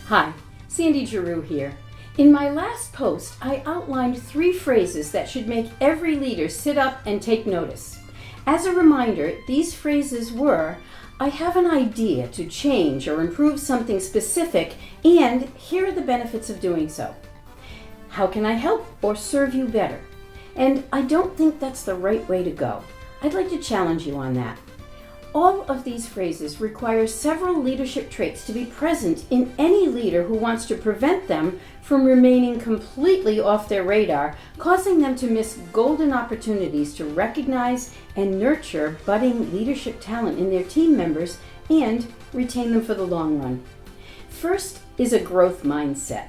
Hi, Sandy Giroux here. In my last post, I outlined 3 phrases that should make every leader sit up and take notice. As a reminder, these phrases were, I have an idea to change or improve something specific, and here are the benefits of doing so. How can I help or serve you better? And I don't think that's the right way to go. I'd like to challenge you on that. All of these phrases require several leadership traits to be present in any leader who wants to prevent them from remaining completely off their radar, causing them to miss golden opportunities to recognize and nurture budding leadership talent in their team members and retain them for the long run. First is a growth mindset.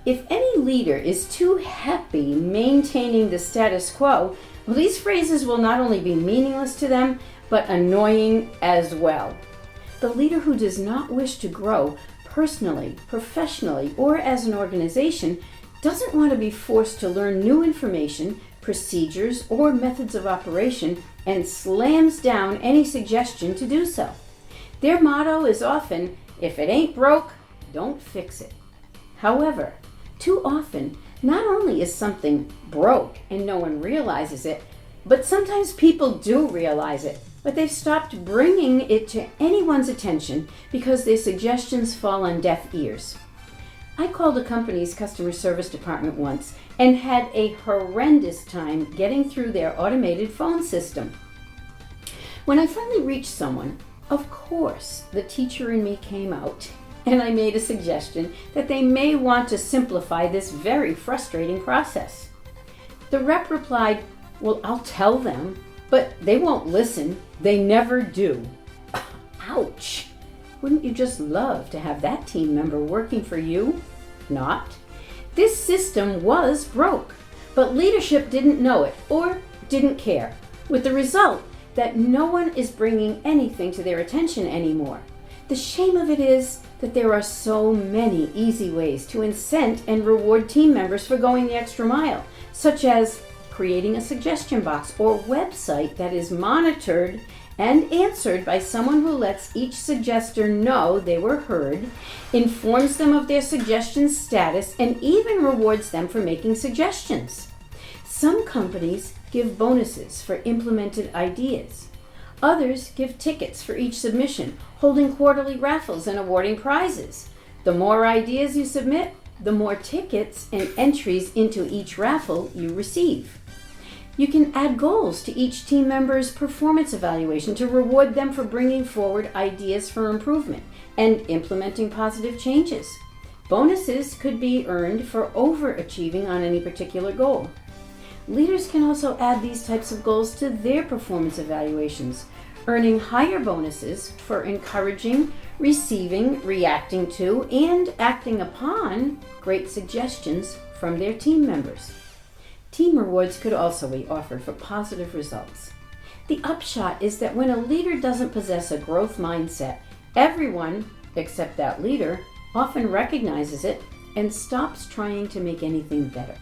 If any leader is too happy maintaining the status quo, these phrases will not only be meaningless to them, but annoying as well. The leader who does not wish to grow personally, professionally, or as an organization doesn't want to be forced to learn new information, procedures, or methods of operation and slams down any suggestion to do so. Their motto is often, if it ain't broke, don't fix it. However, too often, not only is something broke and no one realizes it, but sometimes people do realize it, but they've stopped bringing it to anyone's attention because their suggestions fall on deaf ears. I called a company's customer service department once and had a horrendous time getting through their automated phone system. When I finally reached someone, of course, the teacher in me came out, and I made a suggestion that they may want to simplify this very frustrating process. The rep replied, "Well, I'll tell them, but they won't listen. They never do." Ouch! Wouldn't you just love to have that team member working for you? Not. This system was broke, but leadership didn't know it or didn't care, with the result that no one is bringing anything to their attention anymore. The shame of it is that there are so many easy ways to incent and reward team members for going the extra mile, such as creating a suggestion box or website that is monitored and answered by someone who lets each suggester know they were heard, informs them of their suggestion status, and even rewards them for making suggestions. Some companies give bonuses for implemented ideas. Others give tickets for each submission, holding quarterly raffles and awarding prizes. The more ideas you submit, the more tickets and entries into each raffle you receive. You can add goals to each team member's performance evaluation to reward them for bringing forward ideas for improvement and implementing positive changes. Bonuses could be earned for overachieving on any particular goal. Leaders can also add these types of goals to their performance evaluations, earning higher bonuses for encouraging, receiving, reacting to, and acting upon great suggestions from their team members. Team rewards could also be offered for positive results. The upshot is that when a leader doesn't possess a growth mindset, everyone, except that leader, often recognizes it and stops trying to make anything better.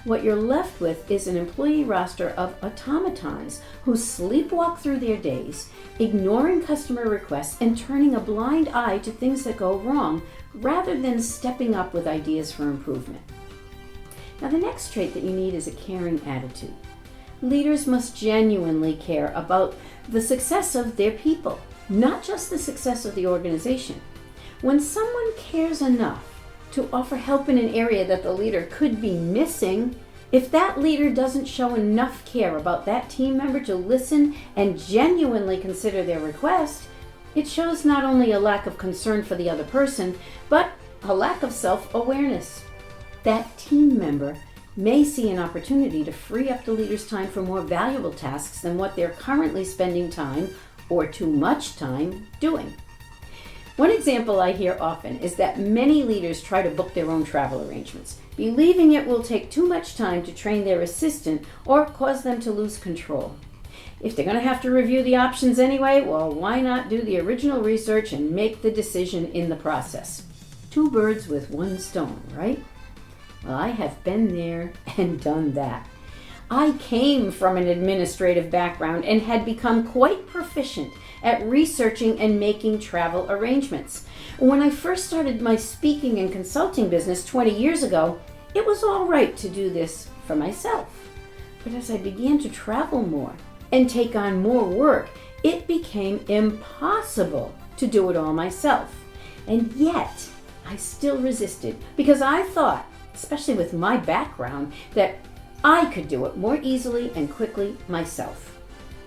What you're left with is an employee roster of automatons who sleepwalk through their days, ignoring customer requests and turning a blind eye to things that go wrong, rather than stepping up with ideas for improvement. Now, the next trait that you need is a caring attitude. Leaders must genuinely care about the success of their people, not just the success of the organization. When someone cares enough to offer help in an area that the leader could be missing, if that leader doesn't show enough care about that team member to listen and genuinely consider their request, it shows not only a lack of concern for the other person, but a lack of self-awareness. That team member may see an opportunity to free up the leader's time for more valuable tasks than what they're currently spending time, or too much time, doing. One example I hear often is that many leaders try to book their own travel arrangements, believing it will take too much time to train their assistant or cause them to lose control. If they're going to have to review the options anyway, well, why not do the original research and make the decision in the process? 2 birds with 1 stone, right? Well, I have been there and done that. I came from an administrative background and had become quite proficient at researching and making travel arrangements. When I first started my speaking and consulting business 20 years ago, it was all right to do this for myself. But as I began to travel more and take on more work, it became impossible to do it all myself. And yet, I still resisted because I thought, especially with my background, that I could do it more easily and quickly myself.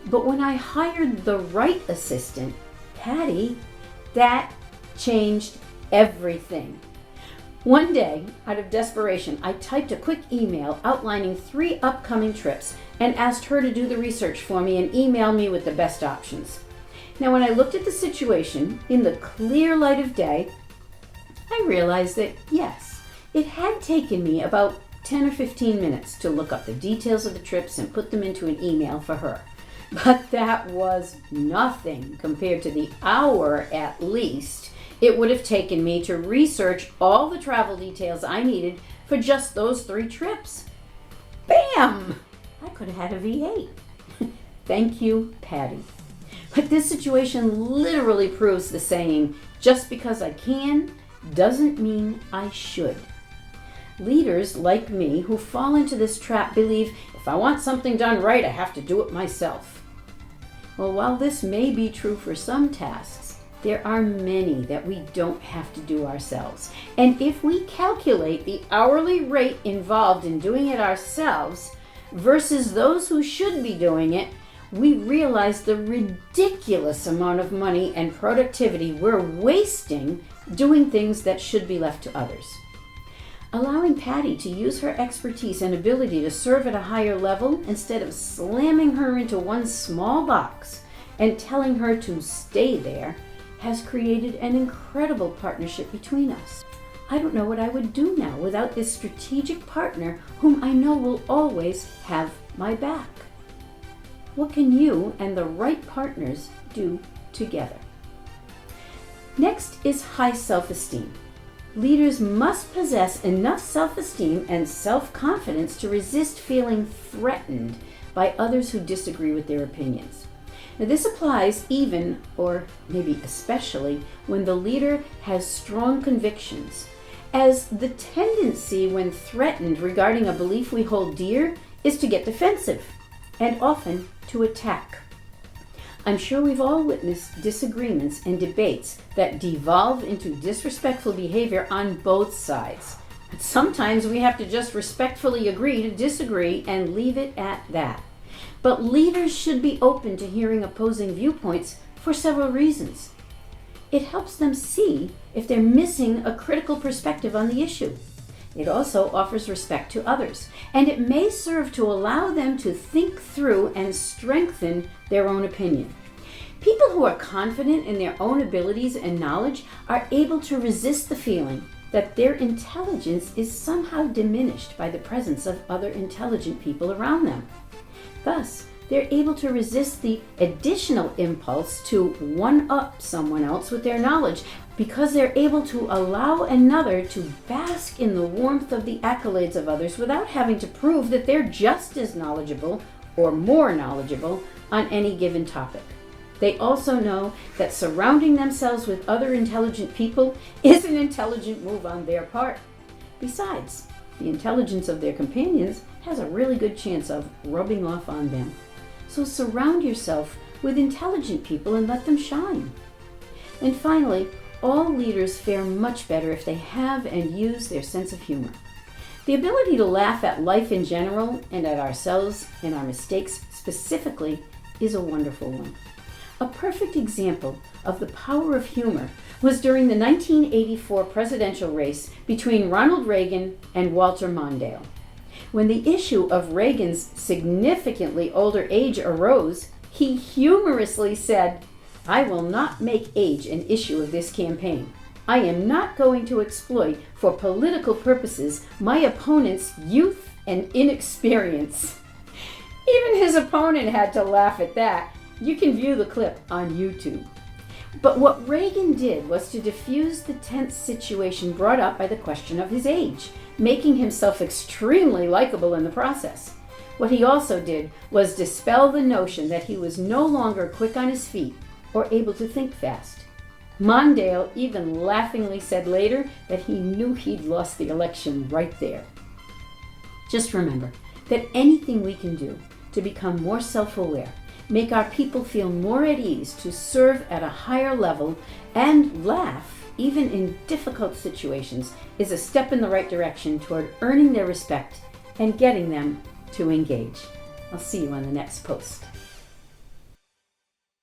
But when I hired the right assistant, Patty, that changed everything. One day, out of desperation, I typed a quick email outlining 3 upcoming trips and asked her to do the research for me and email me with the best options. Now, when I looked at the situation in the clear light of day, I realized that yes, it had taken me about 10 or 15 minutes to look up the details of the trips and put them into an email for her. But that was nothing compared to the hour at least it would have taken me to research all the travel details I needed for just those 3 trips. Bam! I could have had a V8. Thank you, Patty. But this situation literally proves the saying, just because I can doesn't mean I should. Leaders like me who fall into this trap believe if I want something done right, I have to do it myself. Well, while this may be true for some tasks, there are many that we don't have to do ourselves. And if we calculate the hourly rate involved in doing it ourselves versus those who should be doing it, we realize the ridiculous amount of money and productivity we're wasting doing things that should be left to others. Allowing Patty to use her expertise and ability to serve at a higher level instead of slamming her into one small box and telling her to stay there has created an incredible partnership between us. I don't know what I would do now without this strategic partner whom I know will always have my back. What can you and the right partners do together? Next is high self-esteem. Leaders must possess enough self-esteem and self-confidence to resist feeling threatened by others who disagree with their opinions. Now, this applies even, or maybe especially, when the leader has strong convictions, as the tendency when threatened regarding a belief we hold dear is to get defensive and often to attack. I'm sure we've all witnessed disagreements and debates that devolve into disrespectful behavior on both sides. But sometimes we have to just respectfully agree to disagree and leave it at that. But leaders should be open to hearing opposing viewpoints for several reasons. It helps them see if they're missing a critical perspective on the issue. It also offers respect to others, and it may serve to allow them to think through and strengthen their own opinion. People who are confident in their own abilities and knowledge are able to resist the feeling that their intelligence is somehow diminished by the presence of other intelligent people around them. Thus, they're able to resist the additional impulse to one-up someone else with their knowledge because they're able to allow another to bask in the warmth of the accolades of others without having to prove that they're just as knowledgeable or more knowledgeable on any given topic. They also know that surrounding themselves with other intelligent people is an intelligent move on their part. Besides, the intelligence of their companions has a really good chance of rubbing off on them. So surround yourself with intelligent people and let them shine. And finally, all leaders fare much better if they have and use their sense of humor. The ability to laugh at life in general and at ourselves and our mistakes specifically is a wonderful one. A perfect example of the power of humor was during the 1984 presidential race between Ronald Reagan and Walter Mondale. When the issue of Reagan's significantly older age arose, he humorously said, "I will not make age an issue of this campaign. I am not going to exploit for political purposes my opponent's youth and inexperience." Even his opponent had to laugh at that. You can view the clip on YouTube. But what Reagan did was to diffuse the tense situation brought up by the question of his age, making himself extremely likable in the process. What he also did was dispel the notion that he was no longer quick on his feet or able to think fast. Mondale even laughingly said later that he knew he'd lost the election right there. Just remember that anything we can do to become more self-aware, make our people feel more at ease, to serve at a higher level, and laugh even in difficult situations is a step in the right direction toward earning their respect and getting them to engage. I'll see you on the next post.